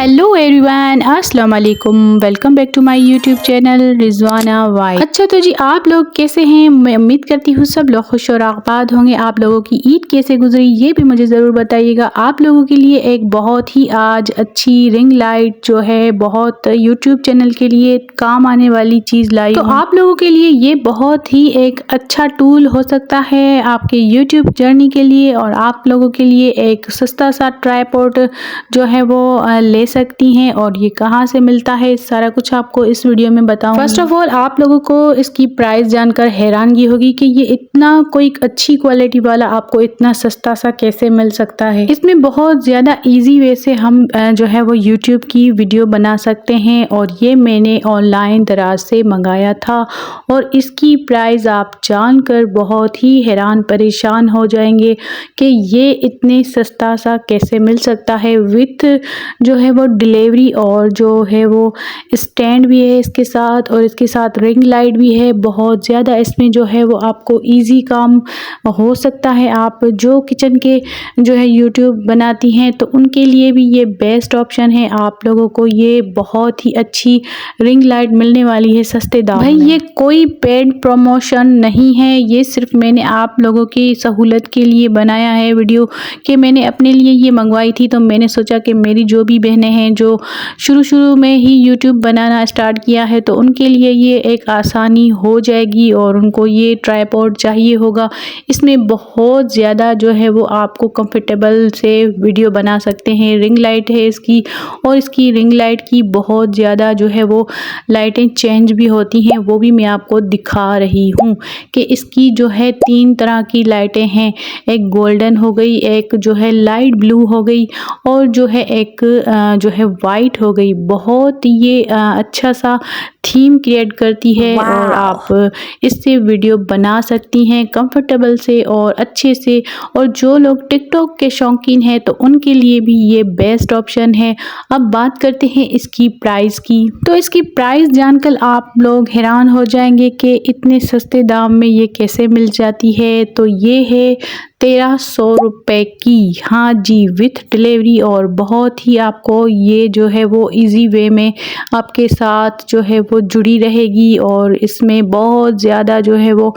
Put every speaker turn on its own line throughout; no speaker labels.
Hello everyone, अस्सलाम वालेकुम। Welcome back to my YouTube channel Rizwana White. अच्छा तो जी, आप लोग कैसे हैं? मैं उम्मीद करती हूँ सब लोग खुश और आबाद होंगे। आप लोगों की ईद कैसे गुजरी ये भी मुझे ज़रूर बताइएगा। आप लोगों के लिए एक बहुत ही आज अच्छी रिंग लाइट जो है बहुत यूट्यूब चैनल के लिए काम आने वाली चीज़ लाई तो आप लोगों के लिए ये बहुत ही एक अच्छा टूल हो सकता है आपके यूट्यूब जर्नी के लिए, और आप लोगों के लिए एक सस्ता सा ट्राइपॉड जो है वो ले सकती हैं। और ये कहाँ से मिलता है सारा कुछ आपको इस वीडियो में बताऊंगी। फर्स्ट ऑफ ऑल आप लोगों को इसकी प्राइस जानकर हैरानगी होगी कि ये इतना कोई अच्छी क्वालिटी वाला आपको इतना सस्ता सा कैसे मिल सकता है। इसमें बहुत ज़्यादा इजी वे से हम जो है वो यूट्यूब की वीडियो बना सकते हैं, और ये मैंने ऑनलाइन दराज से मंगाया था। और इसकी प्राइस आप जानकर बहुत ही हैरान परेशान हो जाएंगे कि ये इतने सस्ता सा कैसे मिल सकता है, विथ जो है वो डिलीवरी, और जो है वो स्टैंड भी है इसके साथ, और इसके साथ रिंग लाइट भी है। बहुत ज़्यादा इसमें जो है वो आपको इजी काम हो सकता है। आप जो किचन के जो है यूट्यूब बनाती हैं तो उनके लिए भी ये बेस्ट ऑप्शन है। आप लोगों को ये बहुत ही अच्छी रिंग लाइट मिलने वाली है सस्ते दाम में। भाई ये कोई पेड प्रमोशन नहीं है, ये सिर्फ मैंने आप लोगों की सहूलत के लिए बनाया है वीडियो। कि मैंने अपने लिए ये मंगवाई थी तो मैंने सोचा कि मेरी जो भी बहनें हैं जो शुरू में ही यूट्यूब बनाना स्टार्ट किया है तो उनके लिए ये एक आसानी हो जाएगी, और उनको ये ट्राइपॉड चाहिए होगा। इसमें बहुत ज़्यादा जो है वो आपको कंफर्टेबल से वीडियो बना सकते हैं। रिंग लाइट है इसकी, और इसकी रिंग लाइट की बहुत ज़्यादा जो है वो लाइटें चेंज भी होती हैं, वो भी मैं आपको दिखा रही हूँ कि इसकी जो है 3 तरह की लाइटें हैं। एक गोल्डन हो गई, एक जो है लाइट ब्लू हो गई, और जो है एक जो है वाइट हो गई। बहुत ये अच्छा सा थीम क्रिएट करती है, और आप इससे वीडियो बना सकती हैं कंफर्टेबल से और अच्छे से। और जो लोग टिकटॉक के शौकीन हैं तो उनके लिए भी ये बेस्ट ऑप्शन है। अब बात करते हैं इसकी प्राइस की। तो इसकी प्राइस जानकर आप लोग हैरान हो जाएंगे कि इतने सस्ते दाम में ये कैसे मिल जाती है। तो ये है 1300 रुपये की, हाँ जी, विथ डिलीवरी। और बहुत ही आपको ये जो है वो इजी वे में आपके साथ जो है वो जुड़ी रहेगी, और इसमें बहुत ज़्यादा जो है वो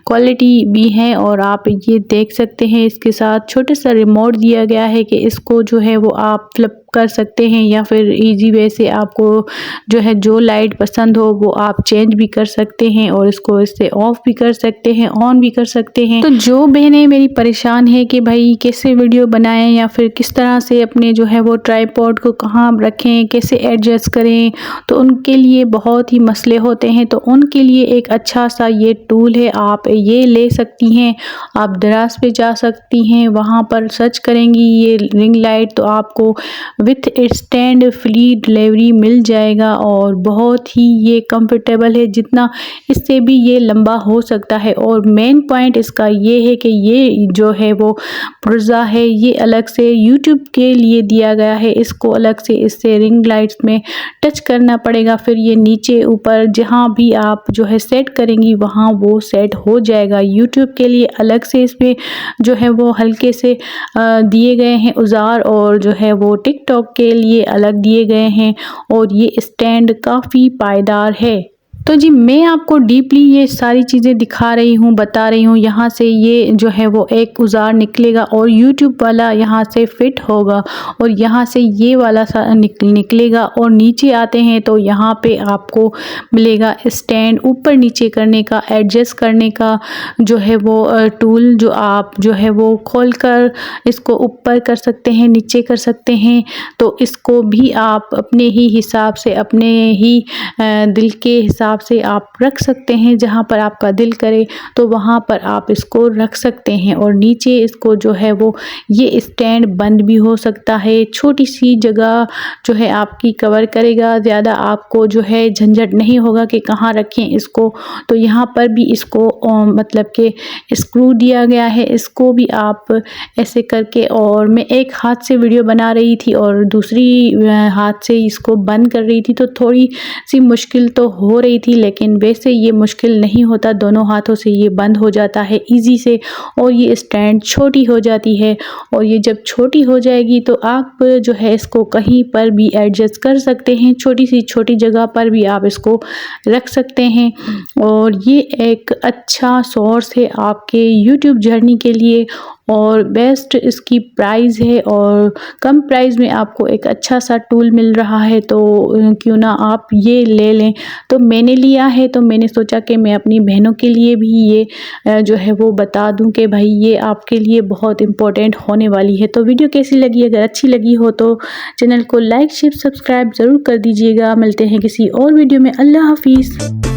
क्वालिटी भी है। और आप ये देख सकते हैं इसके साथ छोटा सा रिमोट दिया गया है कि इसको जो है वो आप फ्लिप कर सकते हैं, या फिर इजी वे से आपको जो है जो लाइट पसंद हो वो आप चेंज भी कर सकते हैं, और इसको इससे ऑफ भी कर सकते हैं, ऑन भी कर सकते हैं। तो जो बहनें मेरी परेशान है कि भाई कैसे वीडियो बनाएं, या फिर किस तरह से अपने जो है वो ट्राइपॉड को कहाँ रखें, कैसे एडजस्ट करें, तो उनके लिए बहुत ही मसले होते हैं। तो उनके लिए एक अच्छा सा ये टूल है, आप ये ले सकती हैं। आप दराज पे जा सकती हैं, वहाँ पर सर्च करेंगी ये रिंग लाइट तो आपको विथ स्टैंड फ्री डिलीवरी मिल जाएगा। और बहुत ही ये कंफर्टेबल है, जितना इससे भी ये लंबा हो सकता है। और मेन पॉइंट इसका ये है कि ये जो है वो पुर्जा है, ये अलग से यूट्यूब के लिए दिया गया है। इसको अलग से इससे रिंग लाइट्स में टच करना पड़ेगा, फिर ये नीचे ऊपर जहाँ भी आप जो है सेट करेंगी वहाँ वो सेट हो जाएगा। यूट्यूब के लिए अलग से इसमें जो है वो हल्के से दिए गए हैं औजार, और जो है वो टिकटॉक के लिए अलग दिए गए हैं। और ये स्टैंड काफ़ी पायदार है। तो जी मैं आपको डीपली ये सारी चीज़ें दिखा रही हूँ, बता रही हूँ। यहाँ से ये जो है वो एक औजार निकलेगा, और यूट्यूब वाला यहाँ से फिट होगा, और यहाँ से ये वाला सा निकलेगा। और नीचे आते हैं तो यहाँ पे आपको मिलेगा स्टैंड, ऊपर नीचे करने का, एडजस्ट करने का जो है वो टूल, जो आप जो है वो खोल कर इसको ऊपर कर सकते हैं, नीचे कर सकते हैं। तो इसको भी आप अपने ही हिसाब से, अपने ही दिल के हिसाब से आप रख सकते हैं। जहाँ पर आपका दिल करे तो वहाँ पर आप इसको रख सकते हैं। और नीचे इसको जो है वो ये स्टैंड बंद भी हो सकता है। छोटी सी जगह जो है आपकी कवर करेगा, ज़्यादा आपको जो है झंझट नहीं होगा कि कहाँ रखें इसको। तो यहाँ पर भी इसको मतलब कि स्क्रू दिया गया है, इसको भी आप ऐसे करके, और मैं एक हाथ से वीडियो बना रही थी और दूसरी हाथ से इसको बंद कर रही थी, तो थोड़ी सी मुश्किल तो हो रही थी, लेकिन वैसे ये मुश्किल नहीं होता, दोनों हाथों से ये बंद हो जाता है ईज़ी से। और ये स्टैंड छोटी हो जाती है, और ये जब छोटी हो जाएगी तो आप जो है इसको कहीं पर भी एडजस्ट कर सकते हैं, छोटी जगह पर भी आप इसको रख सकते हैं। और ये एक अच्छा सोर्स है आपके यूट्यूब जर्नी के लिए, और बेस्ट इसकी प्राइस है, और कम प्राइस में आपको एक अच्छा सा टूल मिल रहा है, तो क्यों ना आप ये ले लें। तो मैंने लिया है, तो मैंने सोचा कि मैं अपनी बहनों के लिए भी ये जो है वो बता दूं कि भाई ये आपके लिए बहुत इम्पोर्टेंट होने वाली है। तो वीडियो कैसी लगी? अगर अच्छी लगी हो तो चैनल को लाइक शेयर सब्सक्राइब ज़रूर कर दीजिएगा। मिलते हैं किसी और वीडियो में। अल्लाह हाफिज़।